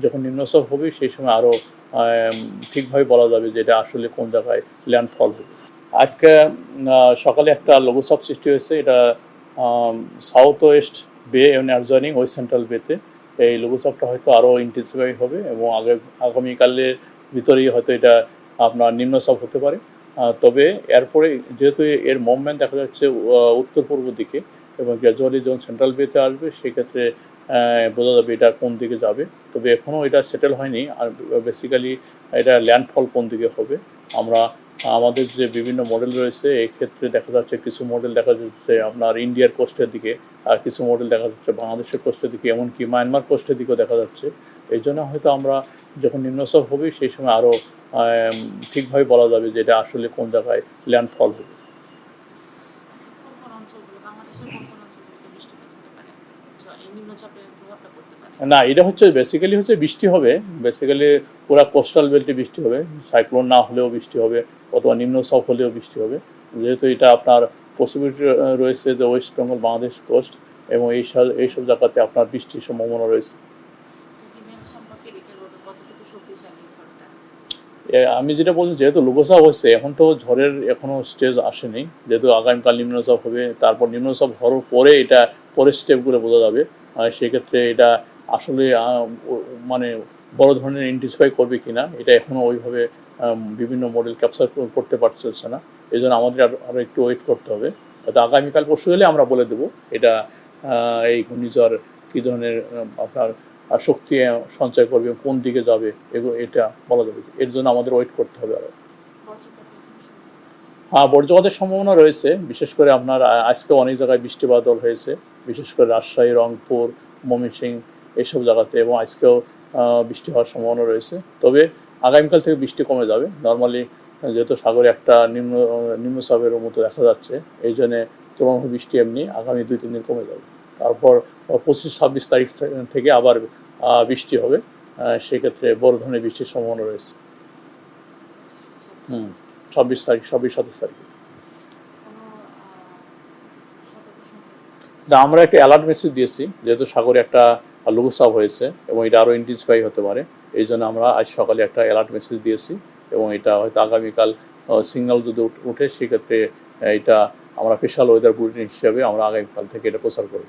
যখন নিম্নচাপ হবে সেই সময় আরও ঠিকভাবে বলা যাবে যে এটা আসলে কোন জায়গায় ল্যান্ডফল হবে। আজকে সকালে একটা লঘুচাপ সৃষ্টি হয়েছে, এটা সাউথ ওয়েস্ট বে এবং অ্যাডজয়নিং ওয়েস্ট সেন্ট্রাল বেতে। এই লঘুচাপটা হয়তো আরও ইন্টেন্সিফাই হবে এবং আগামীকালের ভিতরেই হয়তো এটা আপনার নিম্নচাপ হতে পারে। তবে এরপরে যেহেতু এর মুভমেন্ট দেখা যাচ্ছে উত্তর পূর্ব দিকে এবং গ্র্যাজুয়ালি যখন সেন্ট্রাল বেতে আসবে সেক্ষেত্রে বোঝা যাবে এটা কোন দিকে যাবে। তবে এখনও এটা সেটেল হয়নি। আর বেসিক্যালি এটা ল্যান্ডফল কোন দিকে হবে আমরা আমাদের যে বিভিন্ন মডেল রয়েছে এই ক্ষেত্রে দেখা যাচ্ছে কিছু মডেল দেখা যাচ্ছে আপনার ইন্ডিয়ার কোস্টের দিকে, আর কিছু মডেল দেখা যাচ্ছে বাংলাদেশের কোস্টের দিকে, এমনকি মায়ানমার কোস্টের দিকেও দেখা যাচ্ছে। এই জন্য হয়তো আমরা যখন নিম্নচাপ হবে সেই সময় আরও ঠিকভাবে বলা যাবে যে এটা আসলে কোন জায়গায় ল্যান্ডফল হবে। না, এটা হচ্ছে বেসিক্যালি হচ্ছে বৃষ্টি হবে, বেসিক্যালি পুরো কোস্টাল বেল্টে বৃষ্টি হবে, সাইক্লোন না হলেও বৃষ্টি হবে অথবা নিম্নচাপ হলেও বৃষ্টি হবে। যেহেতু এটা আপনার পসিবিলিটি রয়েছে যে ওয়েস্ট বেঙ্গল বাংলাদেশ কোস্ট এবং এইসব জায়গাতে আপনার বৃষ্টির সম্ভাবনা রয়েছে। আমি যেটা বলছি, যেহেতু লঘুচাপ হচ্ছে এখন তো ঝড়ের এখনও স্টেজ আসেনি, যেহেতু আগামীকাল নিম্নচাপ হবে, তারপর নিম্নচাপ হওয়ার পরে এটা পরের স্টেপগুলো বোঝা যাবে। সেক্ষেত্রে এটা আসলে মানে বড় ধরনের ইন্টেন্সিফাই করবে কিনা এটা এখনও ওইভাবে বিভিন্ন মডেল ক্যাপচার করতে পারছে না। এই জন্য আমাদের আরও একটু ওয়েট করতে হবে। হয়তো আগামীকাল পরশু হলে আমরা বলে দেবো এটা এই ঘূর্ণিঝড় কী ধরনের আপনার শক্তি সঞ্চয় করবে, কোন দিকে যাবে, এটা বলা যাবে। এর জন্য আমাদের ওয়েট করতে হবে আরও। হ্যাঁ, বজ্রপাতের সম্ভাবনা রয়েছে, বিশেষ করে আপনার আজকে অনেক জায়গায় বৃষ্টি বাদল হয়েছে, বিশেষ করে রাজশাহী, রংপুর, ময়মনসিংহ এইসব জায়গাতে, এবং আজকেও বৃষ্টি হওয়ার সম্ভাবনা রয়েছে। তবে আগামীকাল থেকে বৃষ্টি কমে যাবে নর্মালি, যেহেতু সাগরে একটা নিম্নচাপের মতো দেখা যাচ্ছে, এই জন্যে তুলনামূলক বৃষ্টি এমনি আগামী 2-3 দিন কমে যাবে। তারপর 25-26 তারিখ থেকে আবার বৃষ্টি হবে, সেক্ষেত্রে বড় ধরনের বৃষ্টির সম্ভাবনা রয়েছে। 26 তারিখ, 27 তারিখ আমরা একটা অ্যালার্ট মেসেজ দিয়েছি, যেহেতু সাগরে একটা লঘুচাপ হয়েছে এবং এটা আরও ইন্টেন্সিফাই হতে পারে। এই জন্য আমরা আজ সকালে একটা অ্যালার্ট মেসেজ দিয়েছি এবং এটা হয়তো আগামীকাল সিগন্যাল যদি উঠে সেক্ষেত্রে এটা আমরা স্পেশাল ওয়েদার বুলেটিন হিসাবে আমরা আগামীকাল থেকে এটা প্রচার করব।